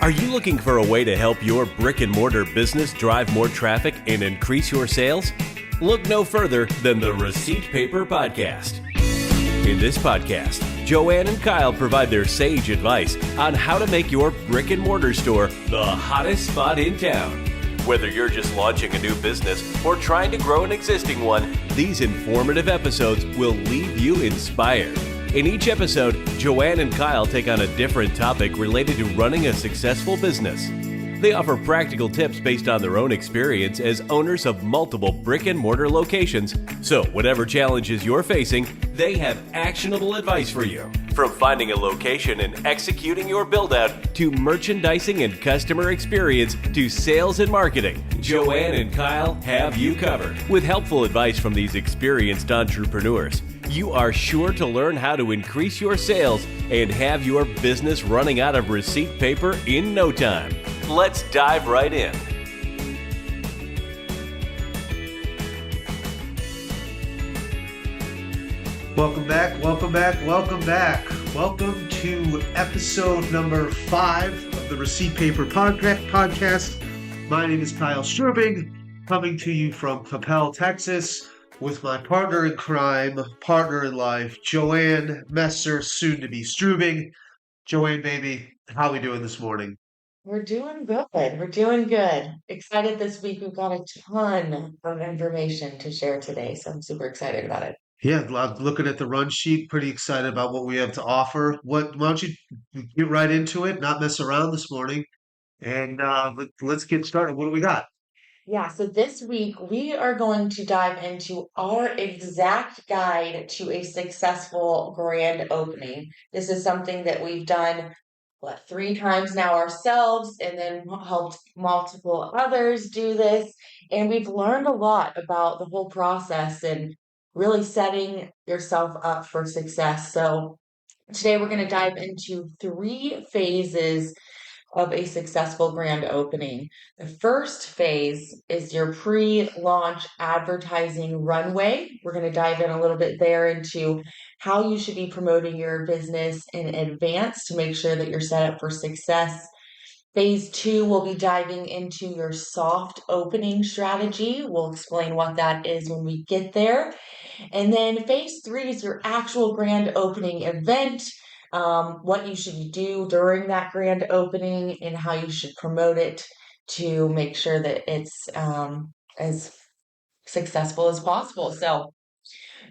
Are you looking for a way to help your brick-and-mortar business drive more traffic and increase your sales? Look no further than the Receipt Paper Podcast. In this podcast, Joanne and Kyle provide their sage advice on how to make your brick-and-mortar store the hottest spot in town. Whether you're just launching a new business or trying to grow an existing one, these informative episodes will leave you inspired. In each episode, Joanne and Kyle take on a different topic related to running a successful business. They offer practical tips based on their own experience as owners of multiple brick-and-mortar locations. So whatever challenges you're facing, they have actionable advice for you. From finding a location and executing your build-out, to merchandising and customer experience, to sales and marketing, Joanne and Kyle have you covered. With helpful advice from these experienced entrepreneurs, you are sure to learn how to increase your sales and have your business running out of receipt paper in no time. Let's dive right in. Welcome back. Welcome to episode number 5 of the Receipt Paper Podcast. My name is Kyle Strubing, coming to you from Capel, Texas, with my partner in crime, partner in life, Joanne Messer, soon to be Strubing. Joanne, baby, how are we doing this morning? We're doing good. Excited this week. We've got a ton of information to share today, so I'm super excited about it. Yeah, looking at the run sheet, pretty excited about what we have to offer. Why don't you get right into it, not mess around this morning, and let's get started. What do we got? Yeah, so this week we are going to dive into our exact guide to a successful grand opening. This is something that we've done 3 times now ourselves, and then helped multiple others do this. And we've learned a lot about the whole process and really setting yourself up for success. So today we're going to dive into 3 phases of a successful grand opening. The first phase is your pre-launch advertising runway. We're going to dive in a little bit there into how you should be promoting your business in advance to make sure that you're set up for success. Phase 2, we'll be diving into your soft opening strategy. We'll explain what that is when we get there. And then phase 3 is your actual grand opening event, what you should do during that grand opening and how you should promote it to make sure that it's as successful as possible. So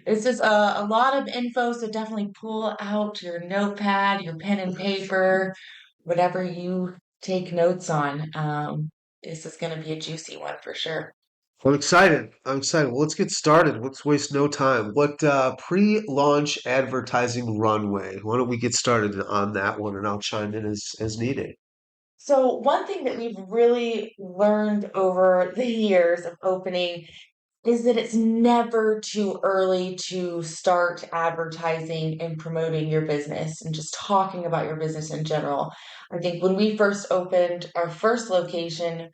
it's just a lot of info, so definitely pull out your notepad, your pen and paper, whatever you take notes on. This is going to be a juicy one for sure. I'm excited. Well, let's get started. Let's waste no time. What pre-launch advertising runway? Why don't we get started on that one, and I'll chime in as needed. So one thing that we've really learned over the years of opening is that it's never too early to start advertising and promoting your business and just talking about your business in general. I think when we first opened our first location,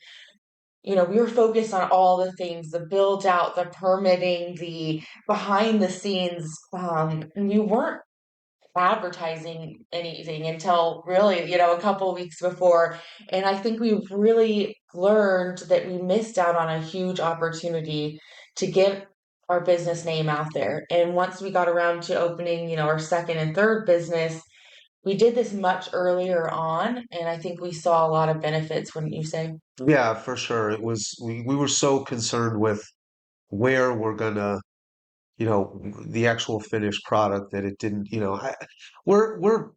we were focused on all the things, the build out, the permitting, the behind the scenes, and you weren't advertising anything until really, a couple of weeks before. And I think we've really learned that we missed out on a huge opportunity to get our business name out there. And once we got around to opening, our second and third business, we did this much earlier on, and I think we saw a lot of benefits, wouldn't you say? Yeah, for sure. It was we were so concerned with where we're gonna, the actual finished product that it didn't, we're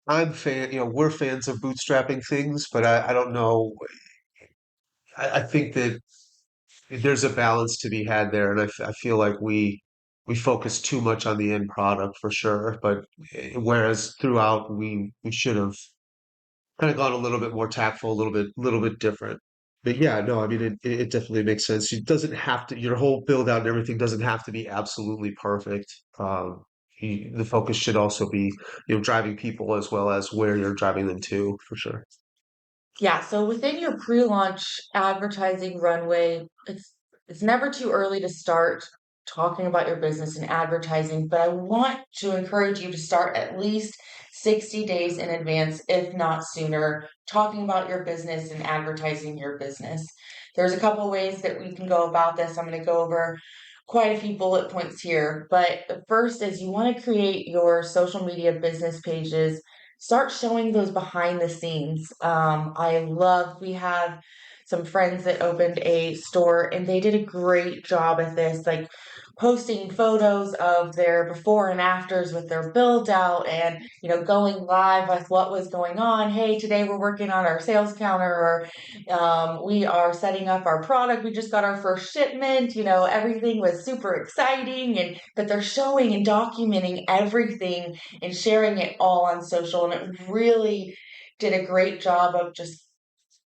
I'm fan, we're fans of bootstrapping things, but I don't know. I think that there's a balance to be had there, and I feel like we focus too much on the end product for sure. But whereas throughout we should have kind of gone a little bit more tactful, a little bit different. But yeah, no, I mean it definitely makes sense. It doesn't have to, your whole build out and everything doesn't have to be absolutely perfect. The focus should also be, driving people as well as where you're driving them to, for sure. Yeah, so within your pre-launch advertising runway, it's never too early to start talking about your business and advertising, but I want to encourage you to start at least 60 days in advance, if not sooner, talking about your business and advertising your business. There's a couple ways that we can go about this. I'm going to go over quite a few bullet points here. But the first is you want to create your social media business pages. Start showing those behind the scenes. We have some friends that opened a store and they did a great job at this, like posting photos of their before and afters with their build out and, going live with what was going on. Hey, today we're working on our sales counter, or we are setting up our product. We just got our first shipment. Everything was super exciting, but they're showing and documenting everything and sharing it all on social. And it really did a great job of just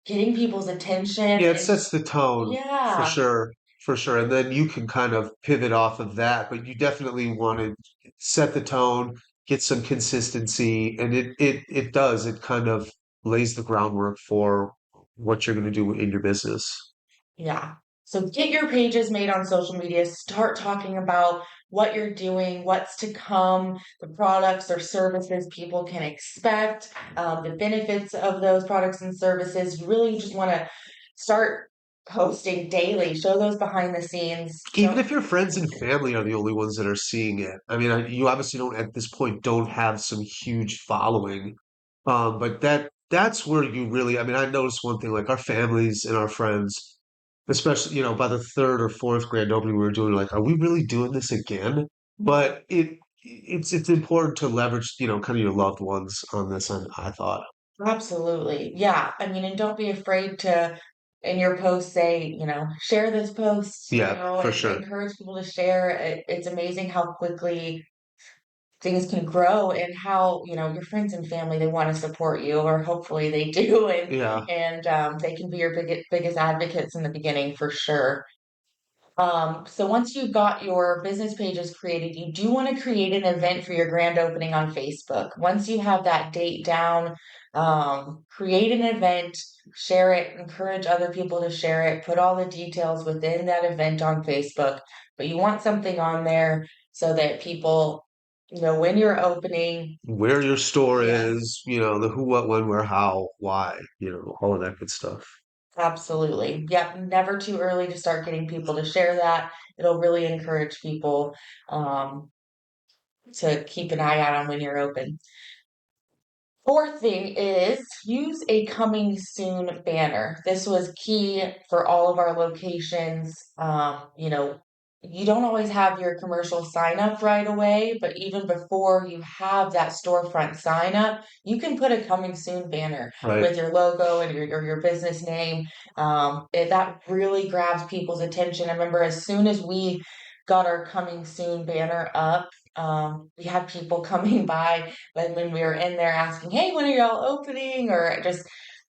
getting people's attention. Yeah, it sets the tone for Yeah, sure, for sure. And then you can kind of pivot off of that, but you definitely want to set the tone, get some consistency, and it does. It kind of lays the groundwork for what you're going to do in your business. yeah. So get your pages made on social media. Start talking about what you're doing, what's to come, the products or services people can expect, the benefits of those products and services. You really just want to start posting daily. Show those behind the scenes. Even if your friends and family are the only ones that are seeing it. I mean, you obviously don't at this point don't have some huge following, but that's where you really. I mean, I noticed one thing, like our families and our friends, especially by the third or fourth grand opening we were doing, like, are we really doing this again? But it's important to leverage kind of your loved ones on this. I thought. Absolutely. Yeah. I mean, and don't be afraid to, in your post, say, share this post, Yeah, for and sure. encourage people to share. It's amazing how quickly things can grow and how, your friends and family, they want to support you, or hopefully they do. Yeah. And they can be your biggest advocates in the beginning for sure. So once you've got your business pages created, you do want to create an event for your grand opening on Facebook. Once you have that date down, create an event, share it, encourage other people to share it, put all the details within that event on Facebook. But you want something on there so that people, when you're opening, Where your store yes, is, the who, what, when, where, how, why, all of that good stuff. absolutely. Yep, never too early to start getting people to share that. It'll really encourage people. Um, to keep an eye out on when you're open. Fourth thing is use a coming soon banner. This was key for all of our locations. You don't always have your commercial sign up right away, but even before you have that storefront sign up, you can put a coming soon banner Right. with your logo and your business name. That really grabs people's attention. I remember as soon as we got our coming soon banner up, we had people coming by when we were in there asking, hey, when are y'all opening? Or just,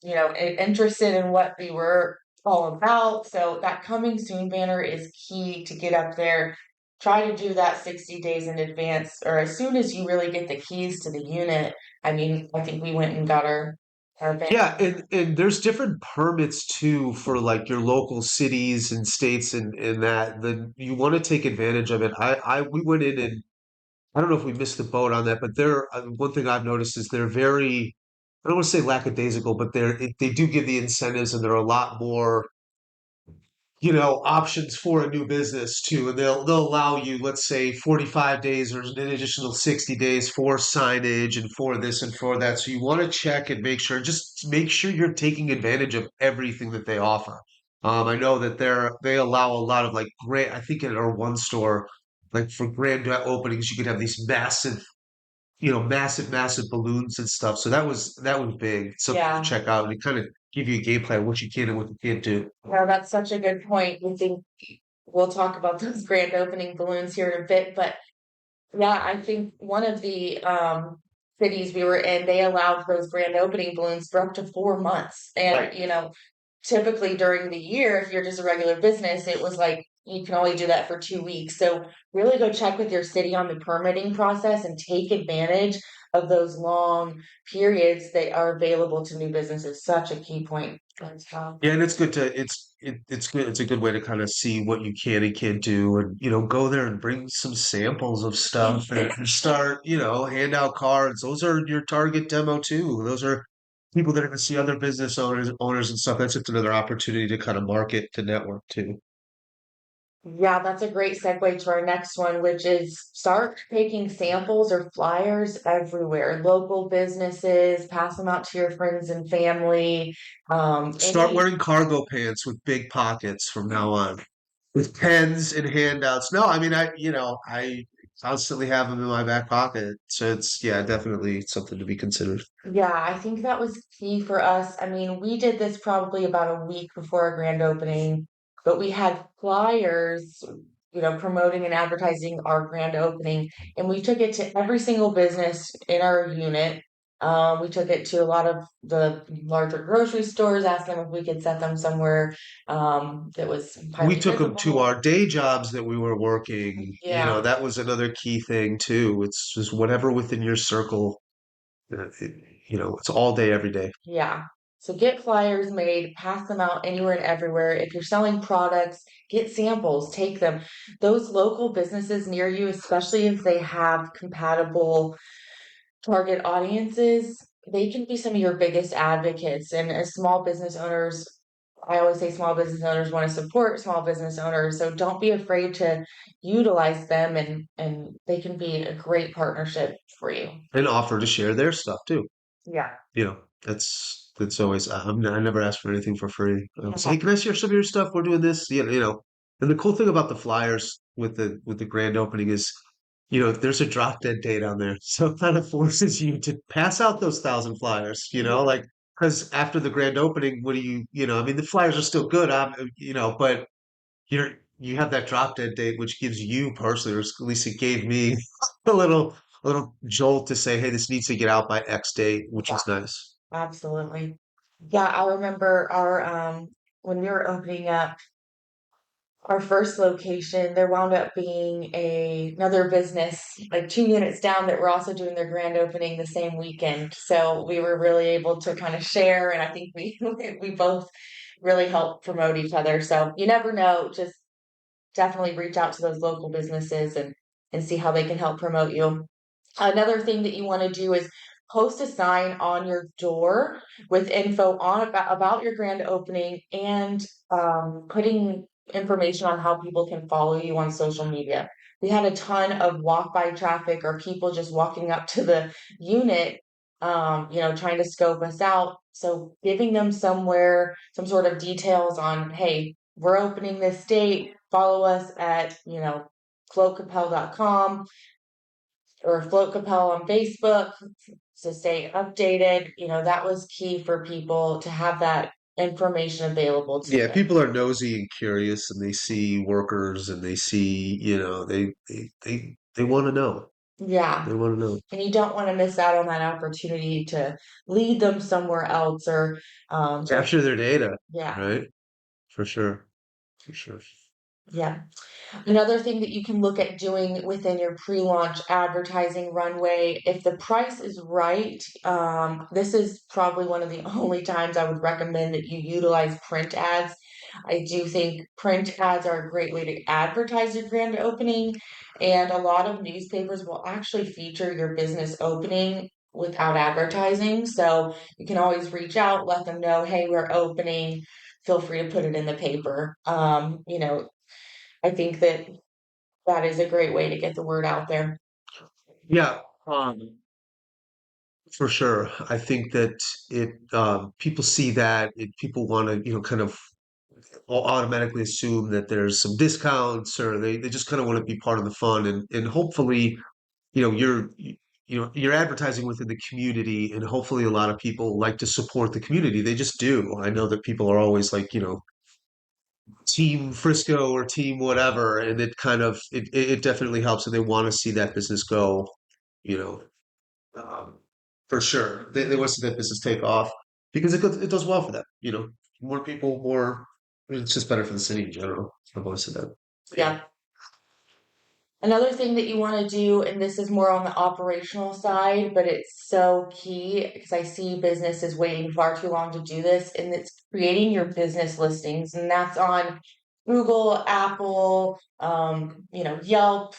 interested in what we were all about. So that coming soon banner is key to get up there. Try to do that 60 days in advance, or as soon as you really get the keys to the unit. I mean, I think we went and got our Yeah, banner. and there's different permits too for like your local cities and states and that. Then you want to take advantage of it. We went in and I don't know if we missed the boat on that, but one thing I've noticed is they're very, I don't want to say lackadaisical, but they do give the incentives and they're a lot more options for a new business too. And they'll allow you, let's say, 45 days or an additional 60 days for signage and for this and for that. So you want to check and just make sure you're taking advantage of everything that they offer. I know that they allow a lot of like great, I think in our one store, like for grand openings, you could have these massive, massive balloons and stuff. So that was big. Something to Yeah. check out and it kind of give you a game plan what you can and what you can't do. Well, that's such a good point. We think we'll talk about those grand opening balloons here in a bit, but yeah, I think one of the cities we were in, they allowed those grand opening balloons for up to 4 months. And, Right. typically during the year, if you're just a regular business, it was like you can only do that for 2 weeks. So really go check with your city on the permitting process and take advantage of those long periods that are available to new businesses. Such a key point. Yeah, and it's good to it's good. It's a good way to kind of see what you can and can't do, and go there and bring some samples of stuff and start hand out cards. Those are your target demo too. Those are people that are going to see other business owners and stuff. That's just another opportunity to kind of market to network too. Yeah, that's a great segue to our next one, which is start taking samples or flyers everywhere. Local businesses, pass them out to your friends and family. Start Any wearing cargo pants with big pockets from now on, with pens and handouts. No, I mean I constantly have them in my back pocket, so it's yeah, definitely something to be considered. Yeah, I think that was key for us. I mean, we did this probably about a week before our grand opening, but we had flyers, promoting and advertising our grand opening, and we took it to every single business in our unit. We took it to a lot of the larger grocery stores, asked them if we could set them somewhere that was We highly took them to visible. our day jobs that we were working. Yeah. That was another key thing too. It's just whatever within your circle. It's all day, every day. Yeah. So get flyers made, pass them out anywhere and everywhere. If you're selling products, get samples, take them. Those local businesses near you, especially if they have compatible target audiences, they can be some of your biggest advocates. And as small business owners, I always say small business owners want to support small business owners. So don't be afraid to utilize them and they can be a great partnership for you. And offer to share their stuff too. Yeah. That's always I never ask for anything for free. I'll say, Yeah. hey, can I share some of your stuff? We're doing this. And the cool thing about the flyers with the grand opening is, there's a drop dead date on there. So it kind of forces you to pass out those 1,000 flyers, like because after the grand opening, what do I mean, the flyers are still good, but you have that drop dead date, which gives you personally, or at least it gave me a little jolt to say, hey, this needs to get out by X date, which Yeah. is nice. Absolutely. Yeah, I remember our when we were opening up our first location, there wound up being another business like 2 units down that were also doing their grand opening the same weekend. So we were really able to kind of share, and I think we we both really helped promote each other. So you never know, just definitely reach out to those local businesses and see how they can help promote you. Another thing that you want to do is post a sign on your door with info on about your grand opening and putting information on how people can follow you on social media. We had a ton of walk by traffic or people just walking up to the unit, trying to scope us out. So giving them somewhere, some sort of details on, hey, we're opening this date, follow us at, floatcapel.com or Float Capel on Facebook to stay updated. That was key for people to have that information available to Yeah, them. people are nosy and curious, and they see workers, and they see, they want to know. Yeah. They want to know. And you don't want to miss out on that opportunity to lead them somewhere else or Capture their data, yeah, right? For sure. For sure. yeah. Another thing that you can look at doing within your pre-launch advertising runway, if the price is right, this is probably one of the only times I would recommend that you utilize print ads. I do think print ads are a great way to advertise your grand opening, and a lot of newspapers will actually feature your business opening without advertising. So you can always reach out, let them know, hey, we're opening. Feel free to put it in the paper. I think that that is a great way to get the word out there. Yeah, for sure. I think that people see that people want to, kind of automatically assume that there's some discounts, or they just kind of want to be part of the fun, and hopefully, you're advertising within the community, and hopefully a lot of people like to support the community. They just do. I know that people are always like, team Frisco or team whatever, and it definitely helps, and they want to see that business go, you know, um, for sure. They want to see that business take off because it does well for them. More people, more. It's just better for the city in general. I've always said that. Yeah. Yeah. Another thing that you want to do, and this is more on the operational side, but it's so key because I see businesses waiting far too long to do this, and it's creating your business listings, and that's on Google, Apple, Yelp,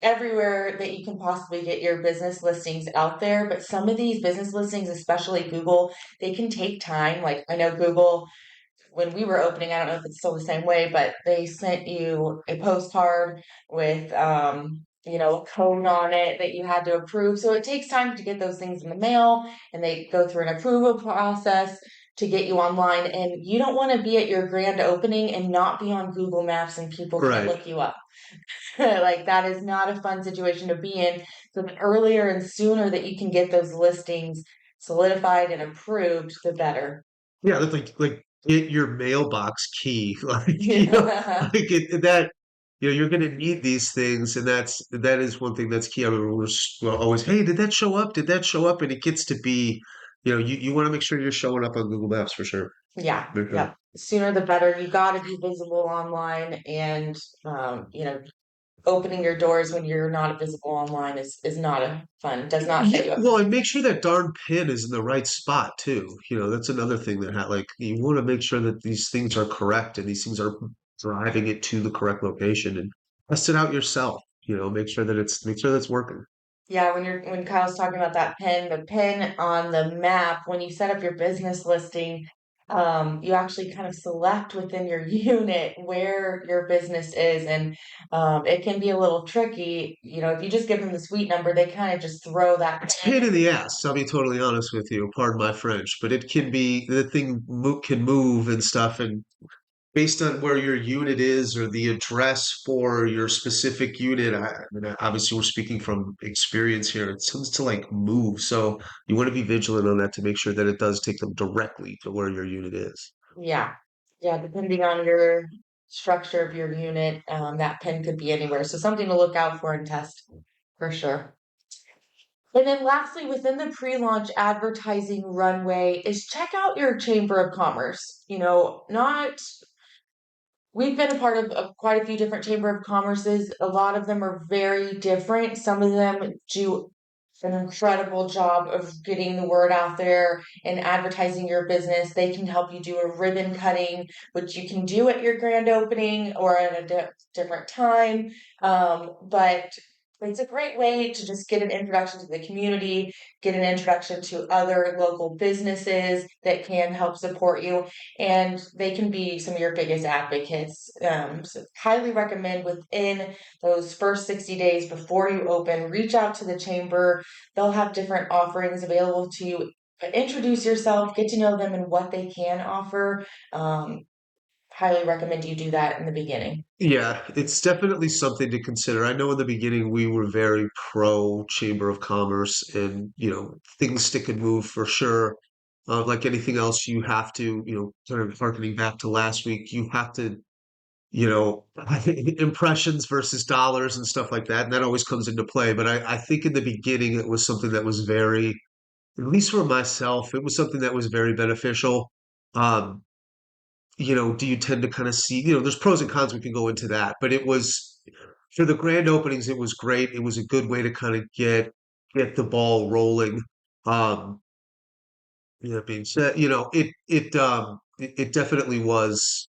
everywhere that you can possibly get your business listings out there. But some of these business listings, especially Google, they can take time. Like I know Google, when we were opening, I don't know if it's still the same way, but they sent you a postcard with a code on it that you had to approve. So it takes time to get those things in the mail, and they go through an approval process to get you online. And you don't want to be at your grand opening and not be on Google Maps and people can't Right. look you up. Like that is not a fun situation to be in. So the earlier and sooner that you can get those listings solidified and approved, the better. Yeah, that's like get your mailbox key. Like, Yeah. that, you're gonna need these things, and that is one thing that's key. I remember we're always, hey, did that show up? Did that show up? And it gets to be, you want to make sure you're showing up on Google Maps for sure. Yeah, For sure. yep. Sooner the better. You got to be visible online, and opening your doors when you're not visible online is not a fun. Does not set Yeah, you up. well, and make sure that darn pin is in the right spot too. That's another thing that like you want to make sure that these things are correct and these things are driving it to the correct location and test it out yourself. Make sure that's working. Yeah, when Kyle's talking about that pin, the pin on the map, when you set up your business listing, you actually kind of select within your unit where your business is, and it can be a little tricky. If you just give them the suite number, they kind of just throw that It's a pain pin. in the ass. I'll be totally honest with you. Pardon my French, but it can be the thing can move and stuff, and based on where your unit is or the address for your specific unit. I mean, obviously, we're speaking from experience here. It seems to like move, so you want to be vigilant on that to make sure that it does take them directly to where your unit is. Yeah, yeah, depending on your structure of your unit, that pin could be anywhere. So something to look out for and test for sure. And then lastly, within the pre-launch advertising runway is check out your Chamber of Commerce. Not we've been a part of quite a few different Chamber of Commerces. A lot of them are very different. Some of them do an incredible job of getting the word out there and advertising your business. They can help you do a ribbon cutting, which you can do at your grand opening or at a different time. But it's a great way to just get an introduction to the community, get an introduction to other local businesses that can help support you, and they can be some of your biggest advocates. So highly recommend within those first 60 days before you open, reach out to the chamber. They'll have different offerings available to you. Introduce yourself, get to know them and what they can offer. Highly recommend you do that in the beginning. Yeah, it's definitely something to consider. I know in the beginning we were very pro Chamber of Commerce, and things stick and move for sure. Like anything else, you have to, sort of harkening back to last week, you have to, I think impressions versus dollars and stuff like that, and that always comes into play. But I think in the beginning it was something that was very, at least for myself, it was something that was very beneficial. Um, do you tend to kind of see, there's pros and cons, we can go into that, but it was for the grand openings, it was great. It was a good way to kind of get the ball rolling. Um, that being said, it definitely was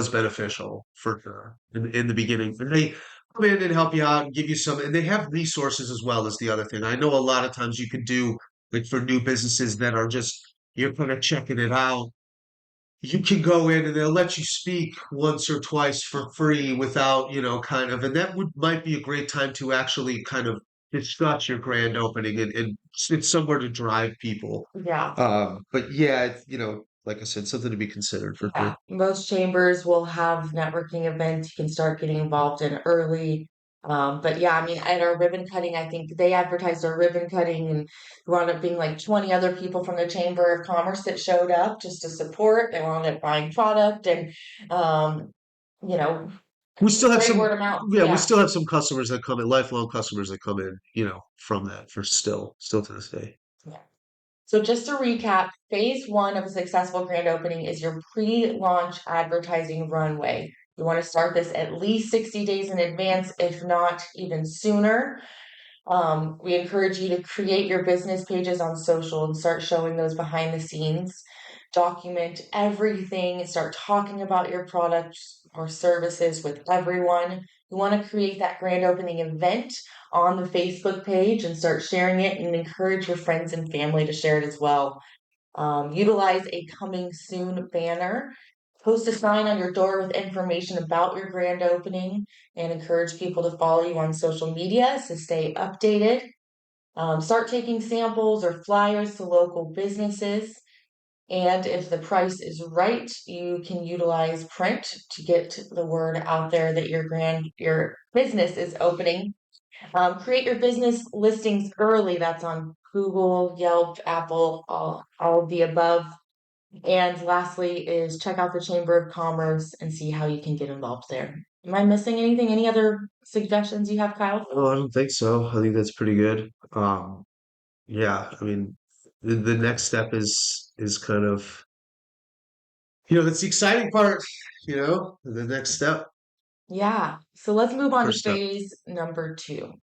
beneficial for sure in the beginning. And they come in and help you out and give you some, and they have resources as well as the other thing. I know a lot of times you can do like for new businesses that are just you're kind of checking it out, you can go in and they'll let you speak once or twice for free without, kind of, and that would might be a great time to actually kind of discuss your grand opening, and it's somewhere to drive people. Yeah. But yeah, like I said, something to be considered for sure. Yeah, most chambers will have networking events you can start getting involved in early. But yeah, I mean, at our ribbon cutting, I think they advertised our ribbon cutting, and there wound up being like 20 other people from the Chamber of Commerce that showed up just to support. They wound up buying product, and um, you know, We still have great some, word of mouth. yeah, we Yeah. still have some customers that come in, lifelong customers that come in, from that for still to this day. Yeah. So just to recap, phase one of a successful grand opening is your pre-launch advertising runway. You want to start this at least 60 days in advance, if not even sooner. We encourage you to create your business pages on social and start showing those behind the scenes. Document everything, start talking about your products or services with everyone. You want to create that grand opening event on the Facebook page and start sharing it, and encourage your friends and family to share it as well. Utilize a coming soon banner. Post a sign on your door with information about your grand opening, and encourage people to follow you on social media to stay updated. Start taking samples or flyers to local businesses. And if the price is right, you can utilize print to get the word out there that your business is opening. Create your business listings early. That's on Google, Yelp, Apple, all of the above. And lastly is check out the Chamber of Commerce and see how you can get involved there. Am I missing anything? Any other suggestions you have, Kyle? Oh, I don't think so. I think that's pretty good. Yeah, I mean, the next step is kind of, that's the exciting part, the next step, Yeah. So let's move on to first step. phase number 2.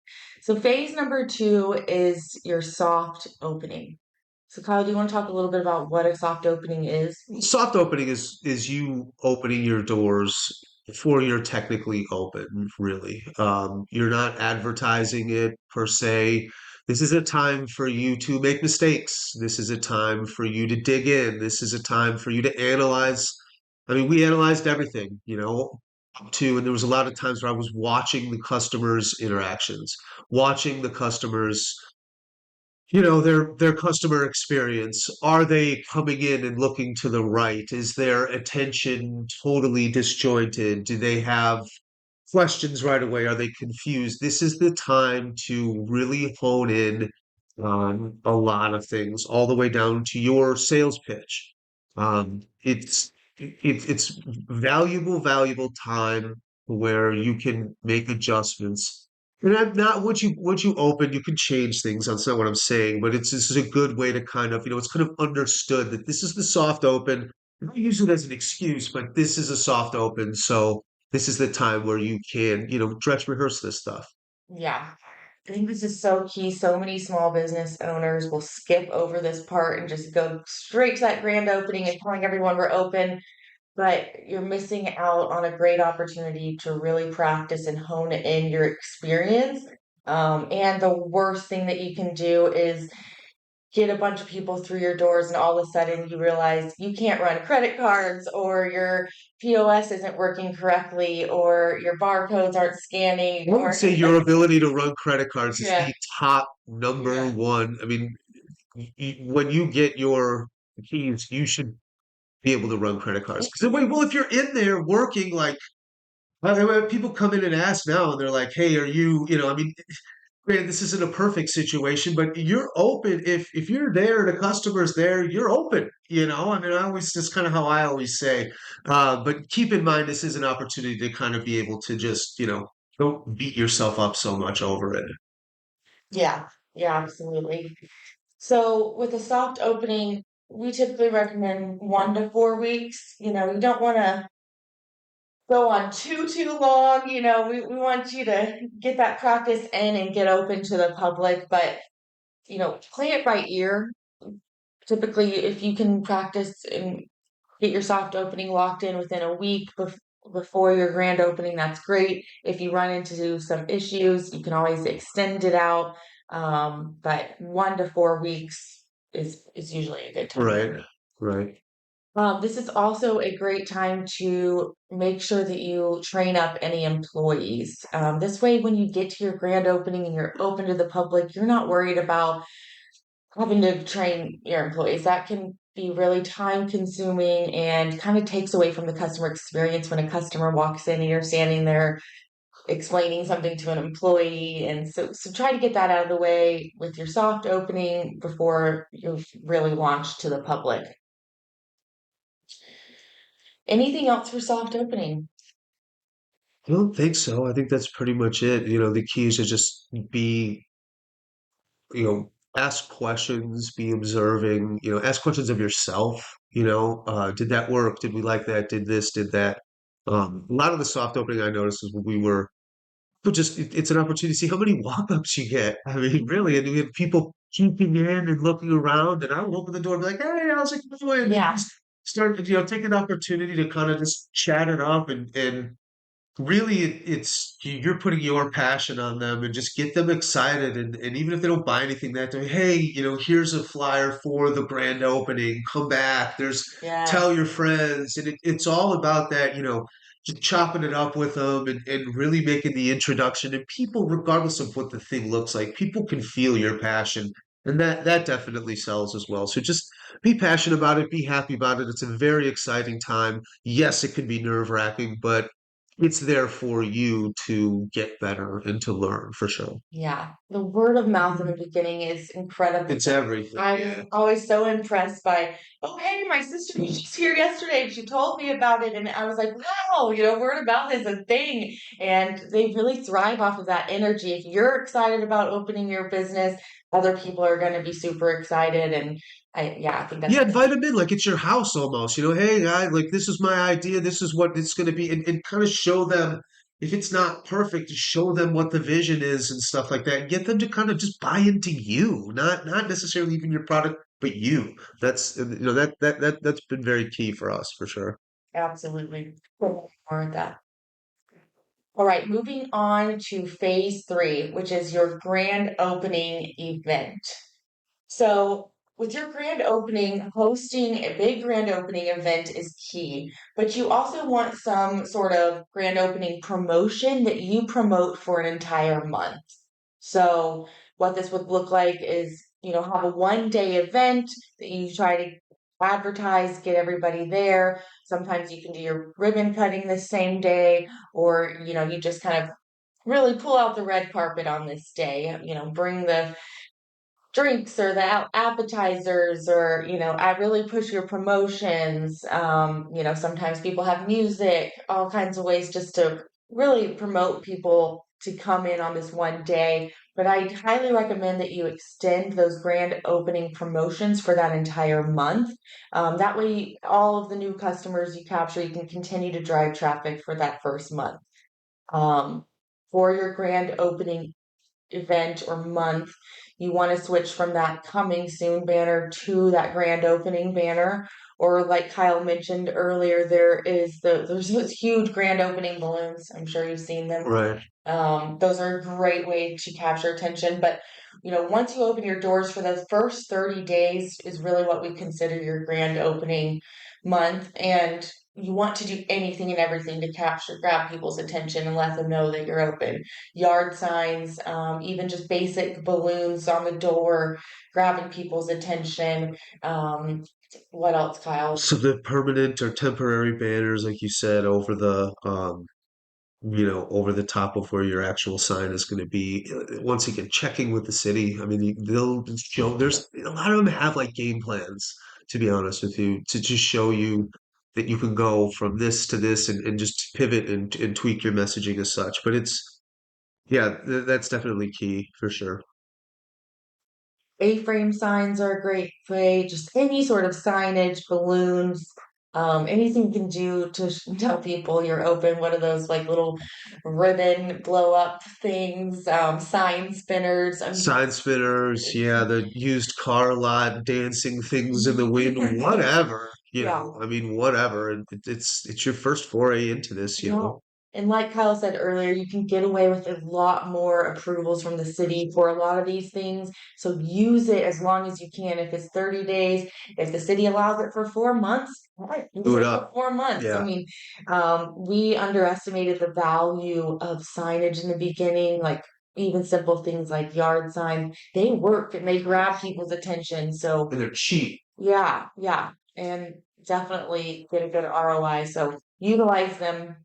So phase number 2 is your soft opening. So Kyle, do you want to talk a little bit about what a soft opening is? Soft opening is you opening your doors before you're technically open, really. You're not advertising it per se. This is a time for you to make mistakes. This is a time for you to dig in. This is a time for you to analyze. I mean, we analyzed everything, up to, and there was a lot of times where I was watching the customers' interactions, watching the customers, their customer experience. Are they coming in and looking to the right? Is their attention totally disjointed? Do they have questions right away? Are they confused? This is the time to really hone in on a lot of things, all the way down to your sales pitch. It's valuable time where you can make adjustments. And I'm not once you open, you can change things. That's not what I'm saying, but this is a good way to kind of, it's kind of understood that this is the soft open. I don't use it as an excuse, but this is a soft open, so this is the time where you can, dress rehearse this stuff. Yeah. I think this is so key. So many small business owners will skip over this part and just go straight to that grand opening and telling everyone we're open, but you're missing out on a great opportunity to really practice and hone in your experience. And the worst thing that you can do is get a bunch of people through your doors, and all of a sudden you realize you can't run credit cards, or your POS isn't working correctly, or your barcodes aren't scanning, I would or say your ability to run credit cards is yeah, the top number one. I mean, when you get your keys, you should be able to run credit cards. Because well, if you're in there working, like people come in and ask now, and they're like, "Hey, are you?" I mean, granted, this isn't a perfect situation, but you're open. If you're there, the customer's there, you're open. I mean, I always just kind of how I always say. But keep in mind, this is an opportunity to kind of be able to just, don't beat yourself up so much over it. yeah, yeah, absolutely. So with a soft opening, we typically recommend 1 to 4 weeks. You don't want to go on too long. We want you to get that practice in and get open to the public, but play it by ear. Typically, if you can practice and get your soft opening locked in within a week before your grand opening, that's great. If you run into some issues, you can always extend it out. But 1 to 4 weeks is usually a good time. Right, right. This is also a great time to make sure that you train up any employees. This way, when you get to your grand opening and you're open to the public, you're not worried about having to train your employees. That can be really time consuming and kind of takes away from the customer experience when a customer walks in and you're standing there explaining something to an employee. And so try to get that out of the way with your soft opening before you really launch to the public. Anything else for soft opening? I don't think so. I think that's pretty much it. The key is to just be, ask questions, be observing, ask questions of yourself. Did that work? Did we like that? Did this? Did that? A lot of the soft opening I noticed is when we were but just it's an opportunity to see how many walk-ups you get. I mean, really, and we have people peeking in and looking around, and I will open the door and be like, "Hey, how's it going?" And Yeah. just start, take an opportunity to kind of just chat it up and really it's you're putting your passion on them and just get them excited and even if they don't buy anything that day, hey, here's a flyer for the grand opening, come back, there's tell Yes. your friends, and it's all about that, just chopping it up with them and really making the introduction, and people, regardless of what the thing looks like, people can feel your passion, and that definitely sells as well. So just be passionate about it, be happy about it. It's a very exciting time. Yes, it can be nerve-wracking, but it's there for you to get better and to learn for sure. Yeah. The word of mouth in the beginning is incredible. It's everything. I'm Yeah. always so impressed by, oh, hey, my sister was just here yesterday and she told me about it. And I was like, wow, word of mouth is a thing. And they really thrive off of that energy. If you're excited about opening your business, other people are going to be super excited. And I think that's Yeah, invite them in like it's your house almost. Hey, guy, like this is my idea. This is what it's going to be, and kind of show them if it's not perfect, show them what the vision is and stuff like that. And get them to kind of just buy into you, not necessarily even your product, but you. That's been very key for us for sure. absolutely more of that. All right, moving on to phase three, which is your grand opening event. So, with your grand opening, hosting a big grand opening event is key, but you also want some sort of grand opening promotion that you promote for an entire month. So, what this would look like is, have a 1 day event that you try to advertise, get everybody there. Sometimes you can do your ribbon cutting the same day, or, you just kind of really pull out the red carpet on this day, bring the drinks or the appetizers, or I really push your promotions. Sometimes people have music, all kinds of ways just to really promote people to come in on this 1 day. But I highly recommend that you extend those grand opening promotions for that entire month. That way all of the new customers you capture, you can continue to drive traffic for that first month. um, for your grand opening event or month, you want to switch from that coming soon banner to that grand opening banner. Or like Kyle mentioned earlier, there's those huge grand opening balloons. I'm sure you've seen them. Right. Those are a great way to capture attention. But once you open your doors for the first 30 days is really what we consider your grand opening month. And you want to do anything and everything to grab people's attention and let them know that you're open. Yard signs, even just basic balloons on the door, grabbing people's attention. What else, Kyle? So the permanent or temporary banners, like you said, over the top of where your actual sign is going to be. Once again, checking with the city. I mean, they'll show. There's a lot of them have like game plans. To be honest with you, to just show you that you can go from this to this and just pivot and tweak your messaging as such. But yeah, that's definitely key for sure. A-frame signs are a great way, just any sort of signage, balloons, anything you can do to tell people you're open. What are those like little ribbon blow up things, sign spinners? I mean, Side spinners, yeah, the used car lot, dancing things in the wind, whatever. yeah. I mean, whatever. It's your first foray into this, you know. No. And like Kyle said earlier, you can get away with a lot more approvals from the city for a lot of these things. So use it as long as you can. If it's 30 days, if the city allows it for 4 months, all right, use Do it it for up. 4 months. I Yeah. mean, we underestimated the value of signage in the beginning, like even simple things like yard signs. They work and they grab people's attention. So And they're cheap. yeah, yeah, and definitely get a good ROI. So utilize them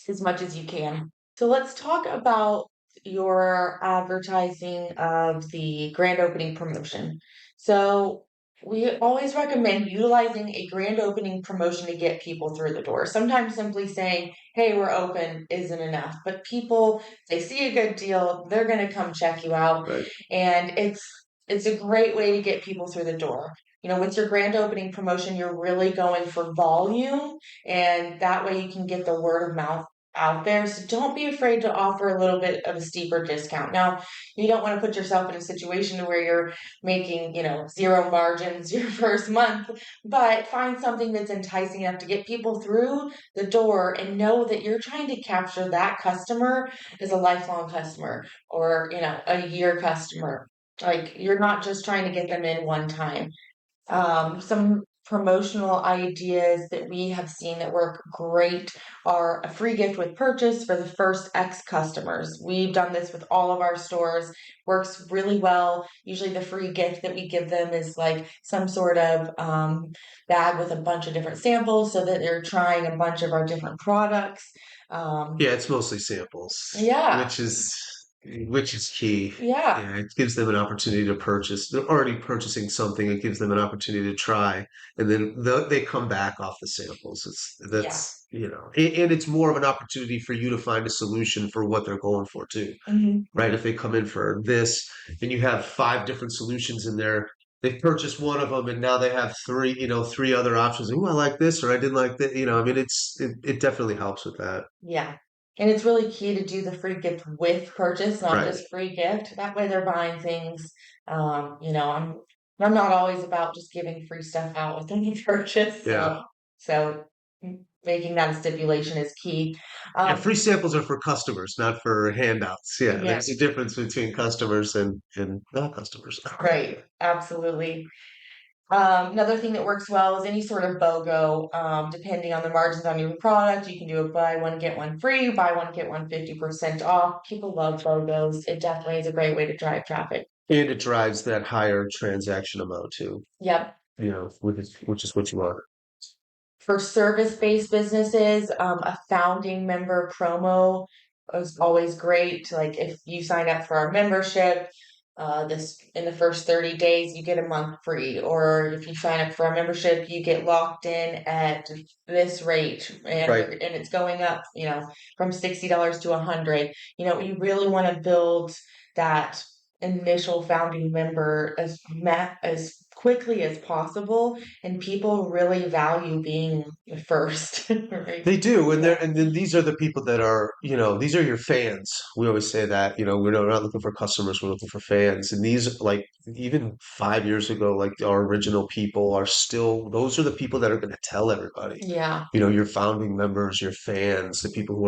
as much as you can. So let's talk about your advertising of the grand opening promotion. So we always recommend utilizing a grand opening promotion to get people through the door. Sometimes simply saying, hey, we're open isn't enough, but people, they see a good deal, they're going to come check you out. Right. And it's a great way to get people through the door. with your grand opening promotion, you're really going for volume, and that way you can get the word of mouth out there. So don't be afraid to offer a little bit of a steeper discount. Now, you don't want to put yourself in a situation where you're making, zero margins your first month, but find something that's enticing enough to get people through the door and know that you're trying to capture that customer as a lifelong customer or, a year customer. Like you're not just trying to get them in one time. Some promotional ideas that we have seen that work great are a free gift with purchase for the first X customers. We've done this with all of our stores, works really well. Usually the free gift that we give them is like some sort of bag with a bunch of different samples so that they're trying a bunch of our different products. Yeah, it's mostly samples, Yeah, which is key. yeah, Yeah, it gives them an opportunity to purchase. They're already purchasing something. It gives them an opportunity to try, and then they come back off the samples. yeah. And it's more of an opportunity for you to find a solution for what they're going for too, Hmm. right? If they come in for this, and you have five different solutions in there, they've purchased one of them, and now they have three other options. Oh, I like this, or I didn't like that. I mean, it definitely helps with that. Yeah. And it's really key to do the free gift with purchase, not Right. just free gift. That way they're buying things. I'm not always about just giving free stuff out with any purchase. Yeah. So making that a stipulation is key. Yeah, Um, free samples are for customers, not for handouts. Yeah, yeah, there's a difference between customers and not customers. right. Absolutely. Another thing that works well is any sort of BOGO, depending on the margins on your product. You can do a buy one, get one free, buy one, get one 50% off. People love BOGOs. It definitely is a great way to drive traffic. And it drives that higher transaction amount too, Yep. which is what you want. For service-based businesses, a founding member promo is always great. Like if you sign up for our membership, this in the first 30 days you get a month free. Or if you sign up for our membership, you get locked in at this rate and Right. and it's going up, from $60 to $100. You really want to build that initial founding member as quickly as possible, and people really value being the first, right? They do, and Yeah. then these are the people that are, these are your fans. We always say that, we're not looking for customers, we're looking for fans. And these, like, even 5 years ago, like our original people are still, those are the people that are going to tell everybody. Yeah. Your founding members, your fans, the people who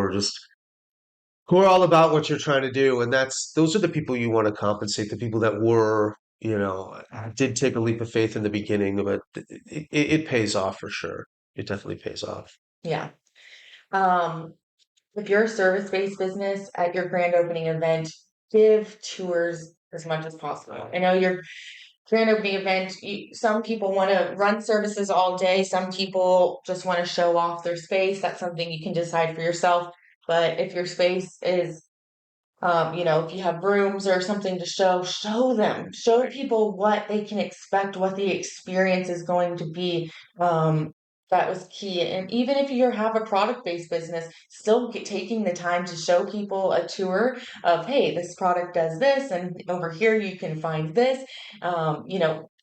are all about what you're trying to do. And those are the people you want to compensate, the people that did take a leap of faith in the beginning, but it pays off for sure. It definitely pays off. Yeah. Um, if you're a service-based business at your grand opening event, give tours as much as possible. I know your grand opening event, some people want to run services all day. Some people just want to show off their space. That's something you can decide for yourself. But if your space is if you have rooms or something to show them, show people what they can expect, what the experience is going to be. That was key. And even if you have a product-based business, still taking the time to show people a tour of, hey, this product does this, and over here you can find this.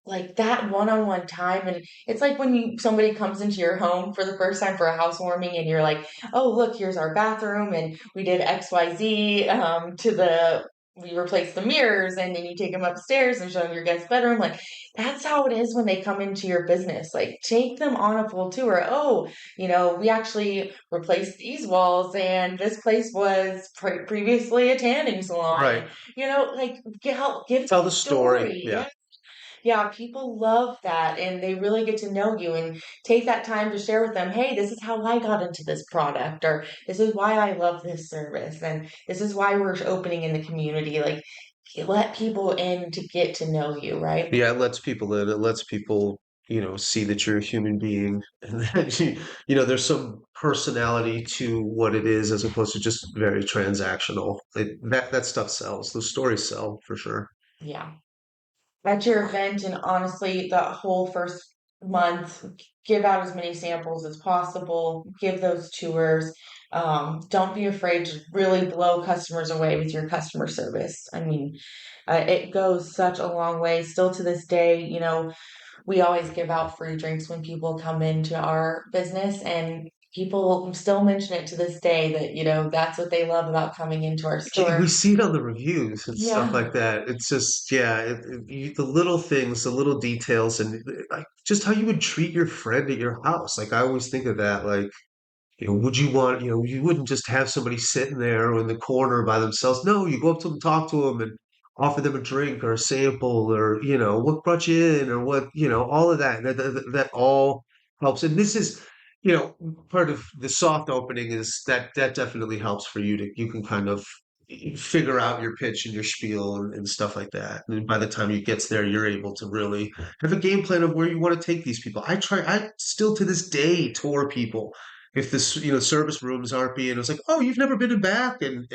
Like that one-on-one time. And it's like when somebody comes into your home for the first time for a housewarming, and you're like, oh, look, here's our bathroom, and we did XYZ we replaced the mirrors, and then you take them upstairs and show them your guest bedroom. Like, that's how it is when they come into your business. Like, take them on a full tour. Oh, we actually replaced these walls, and this place was previously a tanning salon. Right. Like, give Tell the the story. story. Yeah. Yeah, people love that, and they really get to know you and take that time to share with them, hey, this is how I got into this product, or this is why I love this service, and this is why we're opening in the community. Like, let people in to get to know you, right? Yeah, it lets people in. It lets people, see that you're a human being and that there's some personality to what it is as opposed to just very transactional. That stuff sells. Those stories sell for sure. Yeah. At your event, and honestly, the whole first month, give out as many samples as possible, give those tours. Don't be afraid to really blow customers away with your customer service. I mean, it goes such a long way. Still to this day, we always give out free drinks when people come into our business, and people still mention it to this day that, that's what they love about coming into our store. We see it on the reviews and stuff Yeah. like that. It's just, yeah, the little things, the little details, and like just how you would treat your friend at your house. Like I always think of that. Like, would you want, you wouldn't just have somebody sitting there in the corner by themselves. No, you go up to them, talk to them, and offer them a drink or a sample, or what brought you in, or what, all of that. That all helps. And this is, part of the soft opening is that definitely helps for you to you can kind of figure out your pitch and your spiel and stuff like that. And by the time you gets there, you're able to really have a game plan of where you want to take these people. I still to this day tour people if this service rooms aren't being, it's like, oh, you've never been in back, and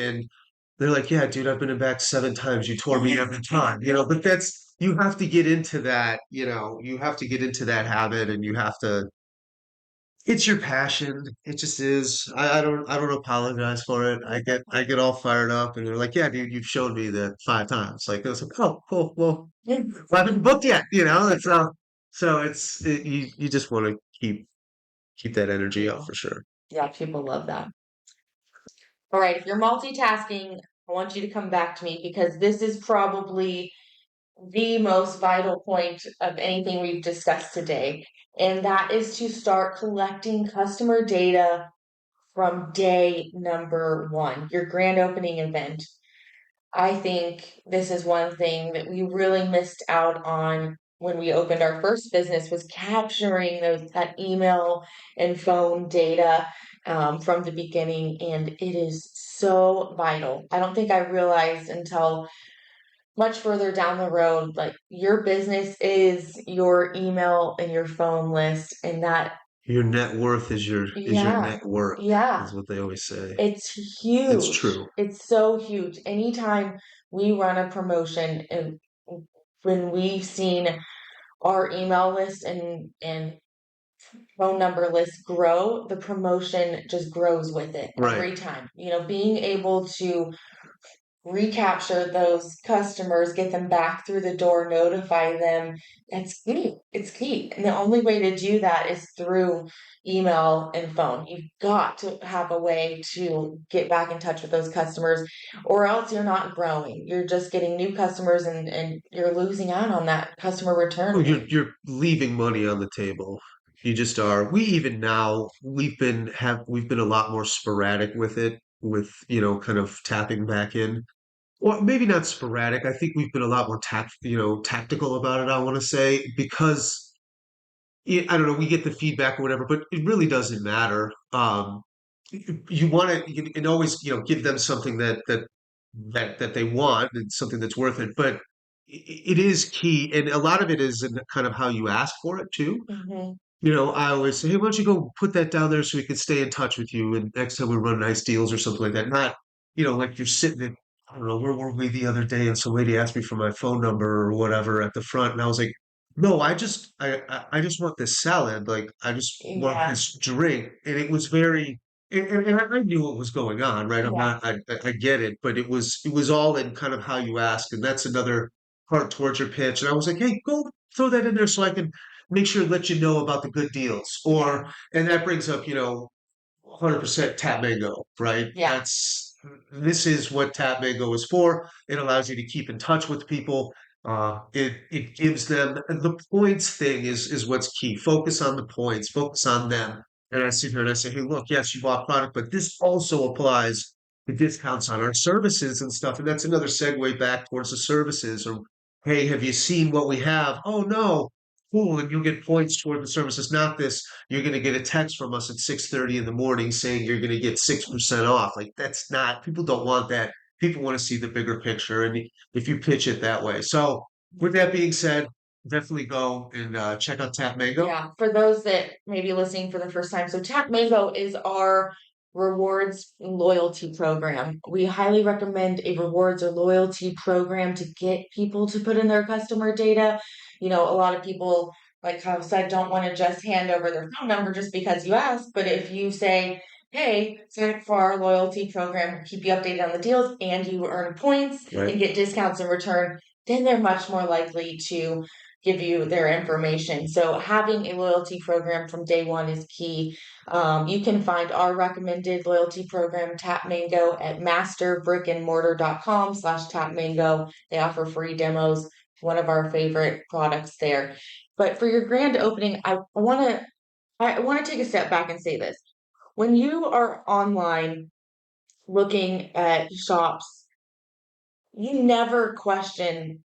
they're like, yeah, dude, I've been in back 7 times. You tour me every time, but that's you have to get into that, you have to get into that habit, and you have to. It's your passion. It just is. I don't apologize for it. I get all fired up, and they're like, yeah, dude, you've shown me that 5 times. Like, I was like, oh, cool. Well, I haven't booked yet. It's so you just want to keep that energy up for sure. Yeah, people love that. All right, if you're multitasking, I want you to come back to me because this is probably the most vital point of anything we've discussed today, and that is to start collecting customer data from day number one, your grand opening event. I think this is one thing that we really missed out on when we opened our first business was capturing that email and phone data from the beginning, and it is so vital. I don't think I realized until much further down the road, like your business is your email and your phone list, and that Your net worth is your yeah, net worth, yeah, is what they always say. it's It's huge. true. It's so huge. Anytime we run a promotion and when we've seen our email list and phone number list grow, the promotion just grows with it Right. every time. Being able to recapture those customers, get them back through the door, notify them. That's key. It's key. And the only way to do that is through email and phone. You've got to have a way to get back in touch with those customers, or else you're not growing. You're just getting new customers and you're losing out on that customer return Well, rate. you're leaving money on the table. You just are. We even now we've been a lot more sporadic with it, with kind of tapping back in. Well, maybe not sporadic. I think we've been a lot more tactical about it, I want to say, because I don't know, we get the feedback or whatever, but it really doesn't matter. You want to, you can always, give them something that they want and something that's worth it. But it is key, and a lot of it is in kind of how you ask for it too. Hmm. I always say, hey, why don't you go put that down there so we can stay in touch with you, and next time we run nice deals or something like that. Not, like you're sitting at, I don't know, where were we the other day, and some lady asked me for my phone number or whatever at the front, and I was like, no, I just want this salad, like I just want Yeah. this drink, and it was very. And I knew what was going on, right? I'm Yeah. not, I get it, but it was all in kind of how you ask, and that's another part towards your pitch. And I was like, hey, go throw that in there so I can make sure to let you know about the good deals. And that brings up, 100% Tap Mango, right? Yeah. This is what Tap Mango is for. It allows you to keep in touch with people. It gives them the points thing is what's key. Focus on the points, focus on them. And I sit here and I say, hey, look, yes, you bought product, but this also applies to discounts on our services and stuff. And that's another segue back towards the services. Or, hey, have you seen what we have? Oh no, cool. And you'll get points toward the services. Not this, you're going to get a text from us at 6:30 in the morning saying you're going to get 6% off. Like that's not, people don't want that. People want to see the bigger picture. And if you pitch it that way. So with that being said, definitely go and check out Tap Mango. Yeah, for those that may be listening for the first time, so Tap Mango is our rewards loyalty program. We highly recommend a rewards or loyalty program to get people to put in their customer data. A lot of people, like Kyle said, don't want to just hand over their phone number just because you ask. But if you say, hey, sign up for our loyalty program, we'll keep you updated on the deals, and you earn points Right. and get discounts in return, then they're much more likely to give you their information. So having a loyalty program from day one is key. You can find our recommended loyalty program, Tap Mango, at masterbrickandmortar.com/tapmango. They offer free demos, one of our favorite products there. But for your grand opening, I want to take a step back and say this. When you are online looking at shops, you never question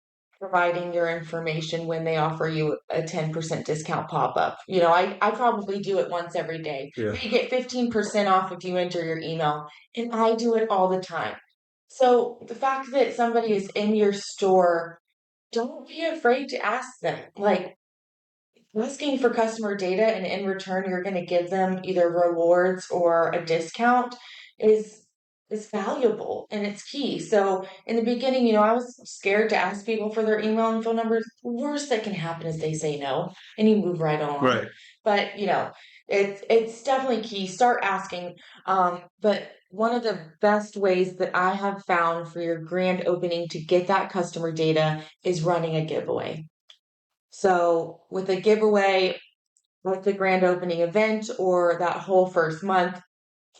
providing your information when they offer you a 10% discount pop-up. I probably do it once every day. Yeah. You get 15% off if you enter your email, and I do it all the time. So the fact that somebody is in your store, don't be afraid to ask them. Like, asking for customer data and in return you're going to give them either rewards or a discount is valuable and it's key. So in the beginning, I was scared to ask people for their email and phone numbers. The worst that can happen is they say no and you move right on. Right. But it's definitely key. Start asking. But one of the best ways that I have found for your grand opening to get that customer data is running a giveaway. So with a giveaway, like the grand opening event or that whole first month,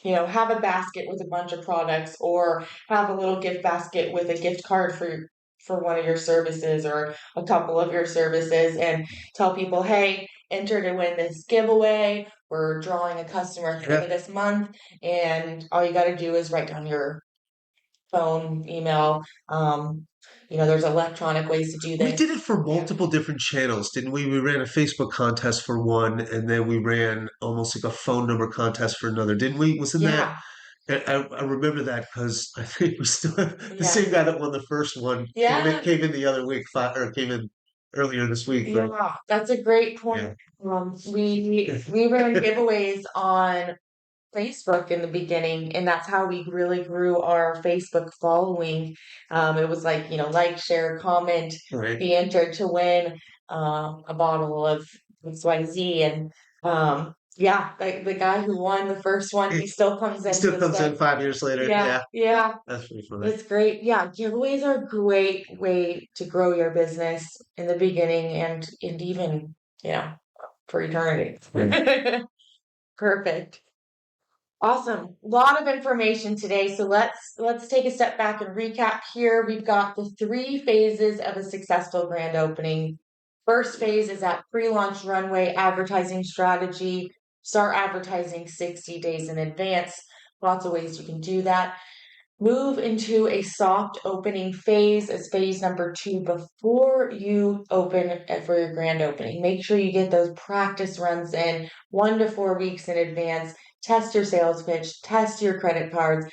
have a basket with a bunch of products or have a little gift basket with a gift card for one of your services or a couple of your services, and tell people, hey, enter to win this giveaway. We're drawing a customer at the end of this month, and all you got to do is write down your phone, email. There's electronic ways to do this. We did it for multiple different channels, didn't we? We ran a Facebook contest for one, and then we ran almost like a phone number contest for another, didn't we? Wasn't that? I remember that because I think we still have the same guy that won the first one. Yeah. Came in the other week, came in earlier this week. Yeah, right? that's a great point. We ran giveaways on Facebook in the beginning, and that's how we really grew our Facebook following. It was like, like, share, comment, Right. be entered to win a bottle of XYZ. And the guy who won the first one, he still comes in. He still comes in 5 years later. Yeah. That's pretty funny. It's great. Yeah, giveaways are a great way to grow your business in the beginning and even, for eternity. Perfect. Awesome. A lot of information today. So let's take a step back and recap here. We've got the 3 phases of a successful grand opening. First phase is that pre-launch runway advertising strategy. Start advertising 60 days in advance. Lots of ways you can do that. Move into a soft opening phase as phase number 2 before you open for your grand opening. Make sure you get those practice runs in 1 to 4 weeks in advance. Test your sales pitch, test your credit cards,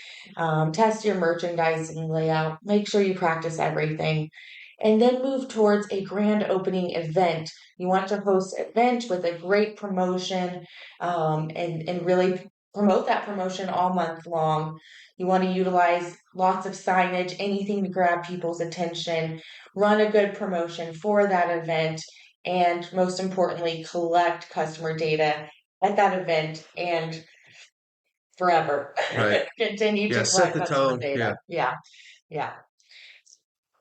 test your merchandising layout. Make sure you practice everything. And then move towards a grand opening event. You want to host an event with a great promotion and really promote that promotion all month long. You want to utilize lots of signage, anything to grab people's attention, run a good promotion for that event, and most importantly, collect customer data at that event and forever. Right. Continue to set collect the customer tone. data. Yeah.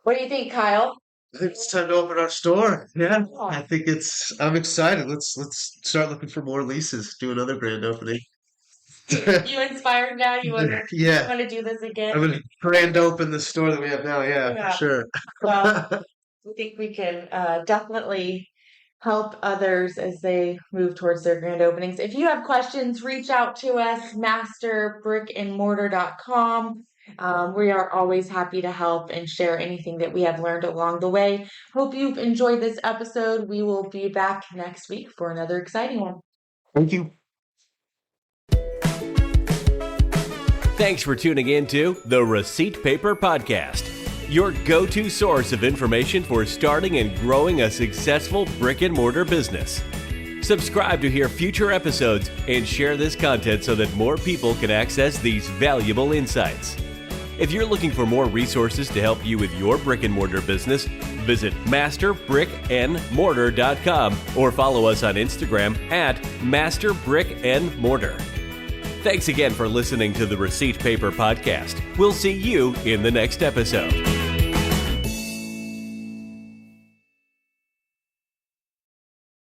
What do you think, Kyle? I think it's time to open our store. Yeah. I think I'm excited. Let's start looking for more leases, do another grand opening. You inspired now? You want to do this again? I'm going to grand open the store that we have now. Yeah. For sure. Well, I think we can definitely help others as they move towards their grand openings. If you have questions, reach out to us, masterbrickandmortar.com. We are always happy to help and share anything that we have learned along the way. Hope you've enjoyed this episode. We will be back next week for another exciting one. Thank you. Thanks for tuning in to the Receipt Paper Podcast, your go-to source of information for starting and growing a successful brick-and-mortar business. Subscribe to hear future episodes and share this content so that more people can access these valuable insights. If you're looking for more resources to help you with your brick-and-mortar business, visit masterbrickandmortar.com or follow us on Instagram at masterbrickandmortar. Thanks again for listening to the Receipt Paper Podcast. We'll see you in the next episode.